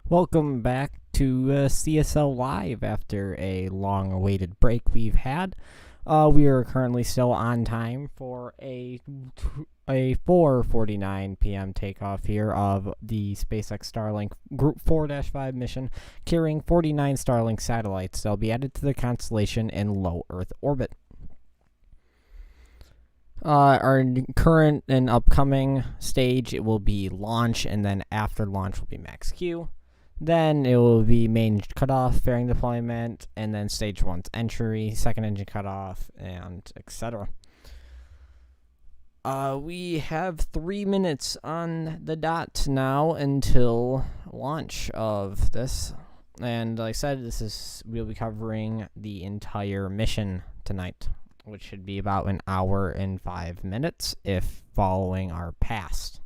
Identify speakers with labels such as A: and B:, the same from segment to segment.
A: Welcome back to CSL Live after a long-awaited break we've had. We are currently still on time for a 4:49 p.m. takeoff here of the SpaceX Starlink Group 4-5 mission, carrying 49 Starlink satellites that will be added to the constellation in low Earth orbit. Our current and upcoming stage, it will be launch, and then after launch will be max Q. Then it will be main cutoff, fairing deployment, and then stage 1's entry, second engine cutoff, and etc. We have 3 minutes on the dot now until launch of this. And like I said, we'll be covering the entire mission tonight, which should be about an hour and 5 minutes if following our past.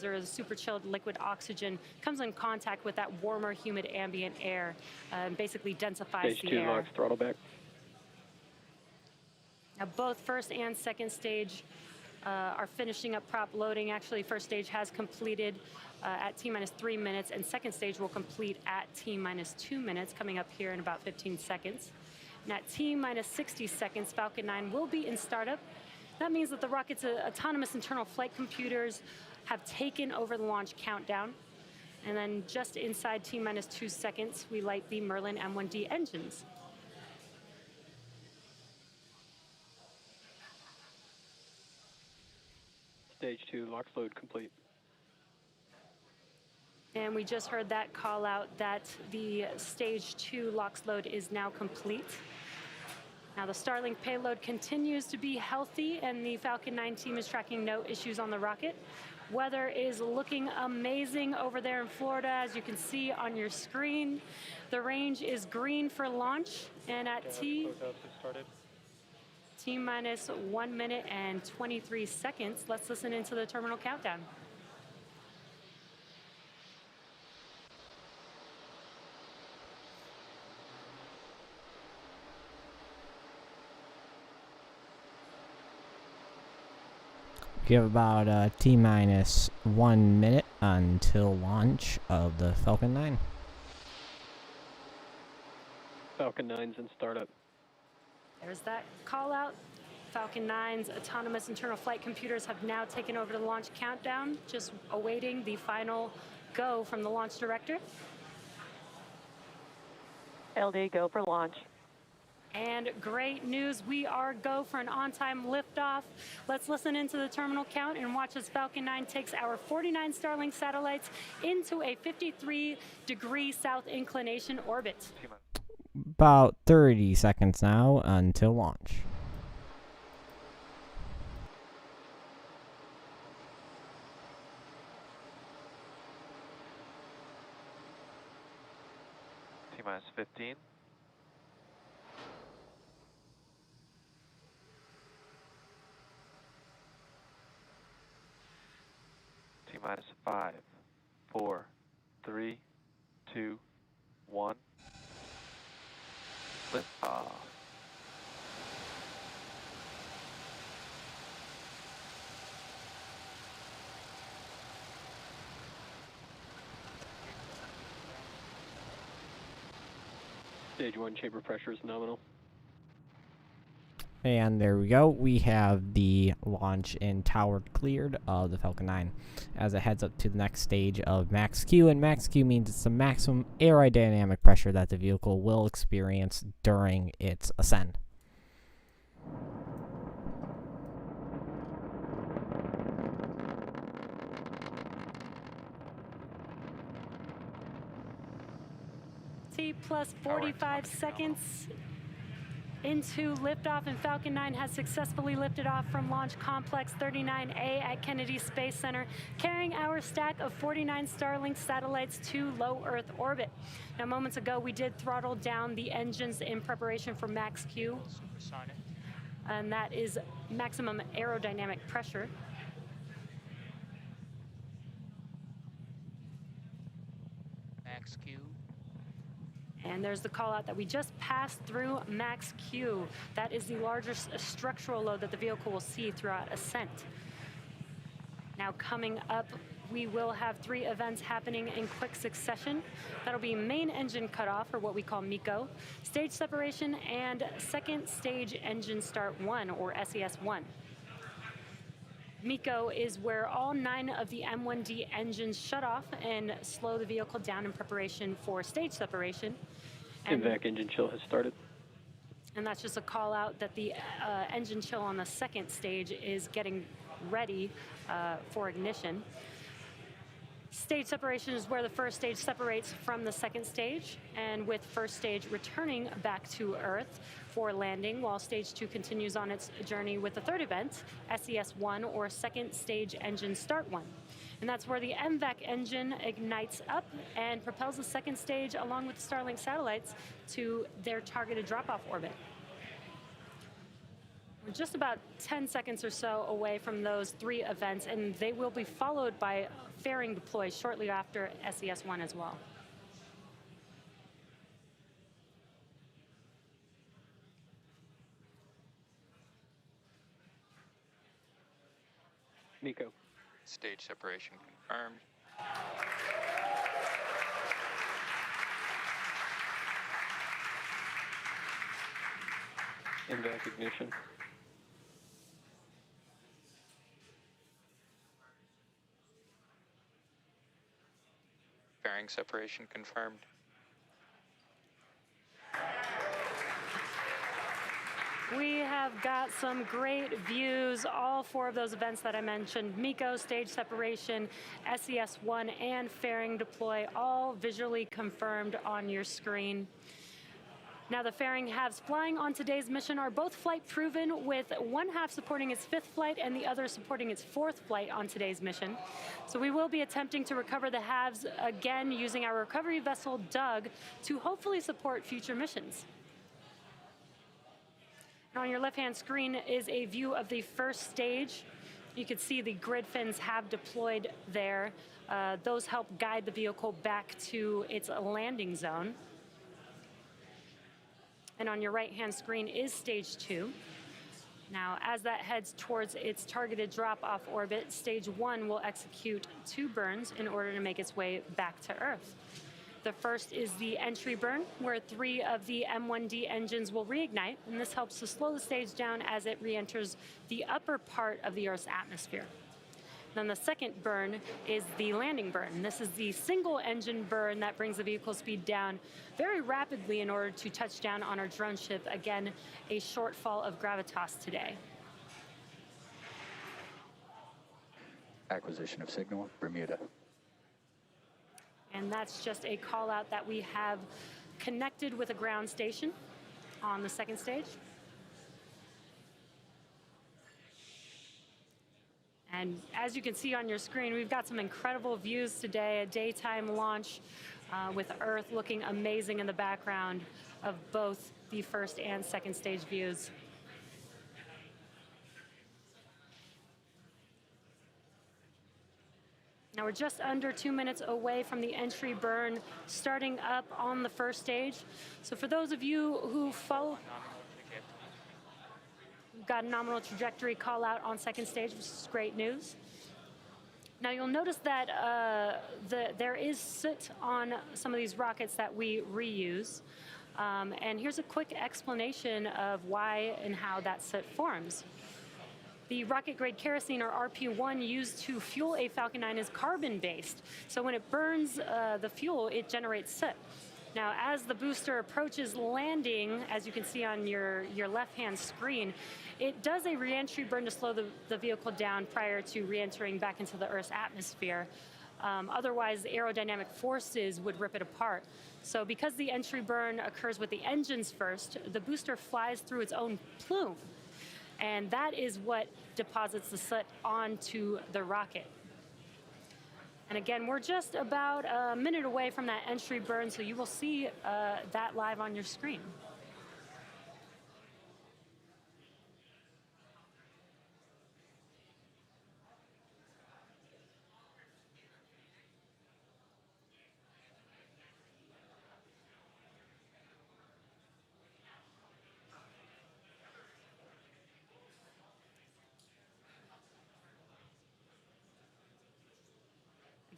B: There is super chilled liquid oxygen, comes in contact with that warmer, humid ambient air, and basically densifies
C: Stage
B: the
C: 2
B: air.
C: launch, throttle back.
B: Now, both first and second stage are finishing up prop loading. Actually, first stage has completed at T-minus 3 minutes, and second stage will complete at T-minus 2 minutes, coming up here in about 15 seconds. And at T-minus 60 seconds, Falcon 9 will be in startup. That means that the rocket's autonomous internal flight computers have taken over the launch countdown. And then just inside T-minus 2 seconds, we light the Merlin M1D engines.
C: stage 2, LOX load complete.
B: And we just heard that call out that the stage 2 LOX load is now complete. Now the Starlink payload continues to be healthy, and the Falcon 9 team is tracking no issues on the rocket. Weather is looking amazing over there in Florida, as you can see on your screen. The range is green for launch, and at T-minus 1 minute and 23 seconds, let's listen into the terminal countdown.
A: We have about T-minus 1 minute until launch of the Falcon 9.
C: Falcon 9's in startup.
B: There's that call out. Falcon 9's autonomous internal flight computers have now taken over the launch countdown, just awaiting the final go from the launch director.
D: LD, go for launch.
B: And great news, we are go for an on-time liftoff. Let's listen into the terminal count and watch as Falcon 9 takes our 49 Starlink satellites into a 53-degree south inclination orbit.
A: About 30 seconds now until launch.
E: T-minus 15. T-minus 5, 4, 3, 2, 1. Lift off.
C: Stage 1 chamber pressure is nominal.
A: And there we go. We have the launch and tower cleared of the Falcon 9 as it heads up to the next stage of max Q. And max Q means it's the maximum aerodynamic pressure that the vehicle will experience during its ascent.
B: T plus 45 seconds into liftoff, and Falcon 9 has successfully lifted off from Launch Complex 39A at Kennedy Space Center, carrying our stack of 49 Starlink satellites to low Earth orbit. Now, moments ago, we did throttle down the engines in preparation for max Q, and that is maximum aerodynamic pressure.
F: Max Q.
B: And there's the call out that we just passed through max Q. That is the largest structural load that the vehicle will see throughout ascent. Now coming up, we will have 3 events happening in quick succession. That'll be main engine cutoff, or what we call MECO, stage separation, and second stage engine start 1, or SES1. MECO is where all 9 of the M1D engines shut off and slow the vehicle down in preparation for stage separation. And
C: MVAC engine chill has started.
B: And that's just a call out that the engine chill on the second stage is getting ready for ignition. Stage separation is where the first stage separates from the second stage, and with first stage returning back to Earth for landing, while stage 2 continues on its journey with the third event, SES1, or second stage engine start 1. And that's where the MVAC engine ignites up and propels the second stage along with the Starlink satellites to their targeted drop-off orbit. We're just about 10 seconds or so away from those 3 events, and they will be followed by fairing deploy shortly after SES1 as well.
C: MECO.
F: Stage separation confirmed.
C: MVAC ignition.
F: Fairing separation confirmed.
B: We have got some great views, all four of those events that I mentioned, MECO, stage separation, SES-1, and fairing deploy, all visually confirmed on your screen. Now, the fairing halves flying on today's mission are both flight proven, with one half supporting its fifth flight and the other supporting its fourth flight on today's mission. So we will be attempting to recover the halves again using our recovery vessel, Doug, to hopefully support future missions. Now, on your left-hand screen is a view of the first stage. You can see the grid fins have deployed there. Those help guide the vehicle back to its landing zone. And on your right-hand screen is stage 2. Now, as that heads towards its targeted drop-off orbit, stage 1 will execute 2 burns in order to make its way back to Earth. The first is the entry burn, where 3 of the M1D engines will reignite, and this helps to slow the stage down as it re-enters the upper part of the Earth's atmosphere. Then the second burn is the landing burn. This is the single engine burn that brings the vehicle speed down very rapidly in order to touch down on our drone ship. Again, a shortfall of gravitas today.
G: Acquisition of signal, Bermuda.
B: And that's just a call out that we have connected with a ground station on the second stage. And as you can see on your screen, we've got some incredible views today, a daytime launch with Earth looking amazing in the background of both the first and second stage views. Now we're just under 2 minutes away from the entry burn starting up on the first stage. So for those of you who follow, we've got a nominal trajectory call out on second stage, which is great news. Now you'll notice that there is soot on some of these rockets that we reuse. And here's a quick explanation of why and how that soot forms. The rocket-grade kerosene, or RP1, used to fuel a Falcon 9 is carbon-based. So when it burns the fuel, it generates soot. Now, as the booster approaches landing, as you can see on your left-hand screen, it does a re-entry burn to slow the vehicle down prior to re-entering back into the Earth's atmosphere. Otherwise, the aerodynamic forces would rip it apart. So because the entry burn occurs with the engines first, the booster flies through its own plume. And that is what deposits the soot onto the rocket. And again, we're just about a minute away from that entry burn, so you will see that live on your screen.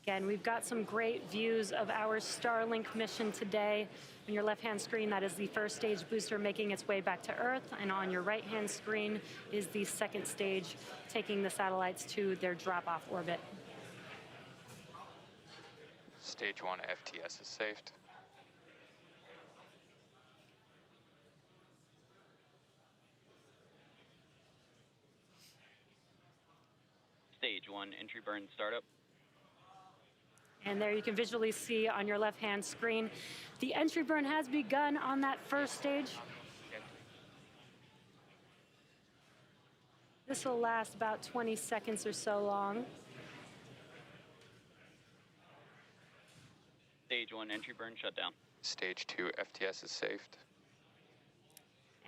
B: Again, we've got some great views of our Starlink mission today. On your left-hand screen, that is the first stage booster making its way back to Earth, and on your right-hand screen is the second stage taking the satellites to their drop-off orbit.
F: Stage 1 FTS is saved.
H: Stage 1 entry burn startup.
B: And there you can visually see on your left-hand screen, the entry burn has begun on that first stage. This will last about 20 seconds or so long.
H: Stage 1 entry burn shut down.
F: Stage 2 FTS is saved.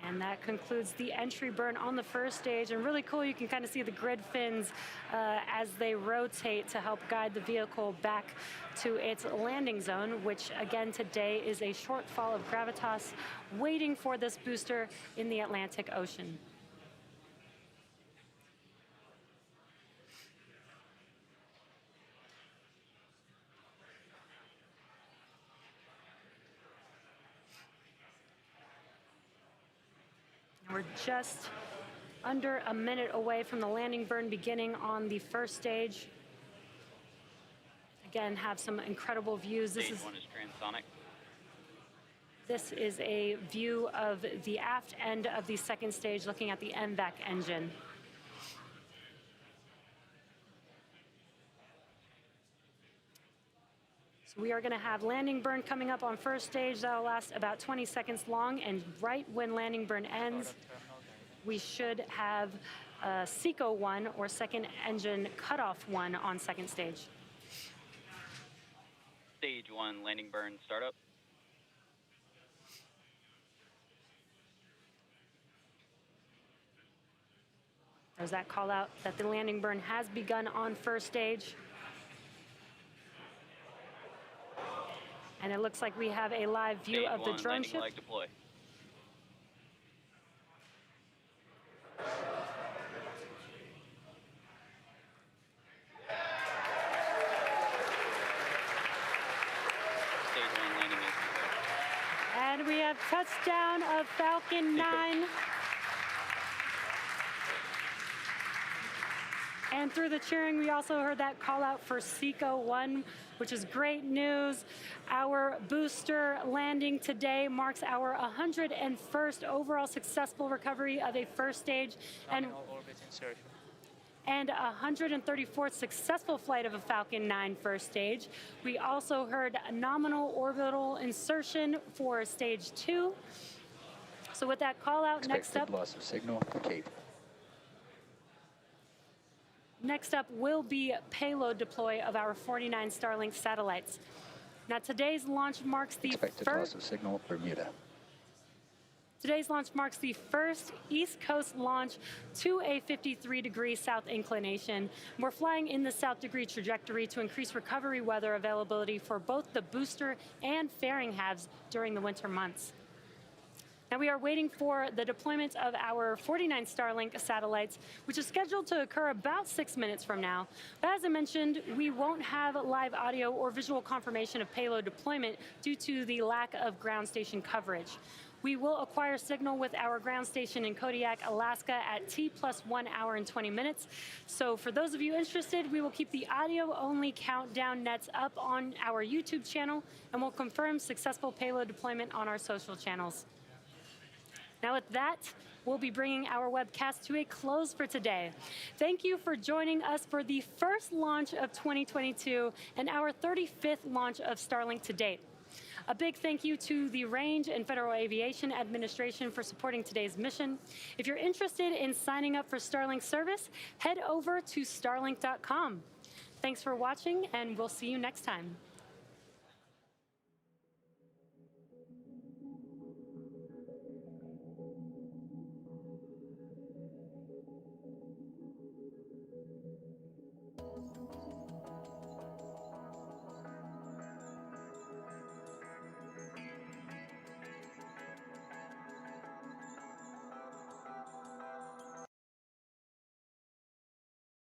B: And that concludes the entry burn on the first stage. And really cool, you can kind of see the grid fins as they rotate to help guide the vehicle back to its landing zone, which again today is a shortfall of gravitas waiting for this booster in the Atlantic Ocean. We're just under a minute away from the landing burn beginning on the first stage. Again, have some incredible views.
H: Stage 1 is transonic.
B: this is a view of the aft end of the second stage looking at the MVAC engine. So we are going to have landing burn coming up on first stage. That will last about 20 seconds long, and right when landing burn ends, we should have SECO 1 or second engine cutoff 1 on second stage.
H: Stage 1 landing burn startup.
B: There's that call out that the landing burn has begun on first stage. And it looks like we have a live view
H: Stage
B: of the
H: 1
B: drone
H: landing
B: ship.
H: leg deploy. Stage 1 landing is complete.
B: And we have touchdown of Falcon 9. And through the cheering, we also heard that call out for SECO 1, which is great news. Our booster landing today marks our 101st overall successful recovery of a first stage and 134th successful flight of a Falcon 9 first stage. We also heard a nominal orbital insertion for stage 2. So with that call out, next up,
G: loss of signal, Cape.
B: Next up will be payload deploy of our 49 Starlink satellites. Now today's launch marks the
G: Expected loss of signal, Bermuda.
B: Today's launch marks the first East Coast launch to a 53-degree south inclination. We're flying in the south degree trajectory to increase recovery weather availability for both the booster and fairing halves during the winter months. Now we are waiting for the deployment of our 49 Starlink satellites, which is scheduled to occur about 6 minutes from now. But as I mentioned, we won't have live audio or visual confirmation of payload deployment due to the lack of ground station coverage. We will acquire signal with our ground station in Kodiak, Alaska at T+1 hour and 20 minutes. So for those of you interested, we will keep the audio-only countdown nets up on our YouTube channel, and we'll confirm successful payload deployment on our social channels. Now with that, we'll be bringing our webcast to a close for today. Thank you for joining us for the first launch of 2022 and our 35th launch of Starlink to date. A big thank you to the Range and Federal Aviation Administration for supporting today's mission. If you're interested in signing up for Starlink service, head over to starlink.com. Thanks for watching, and we'll see you next time.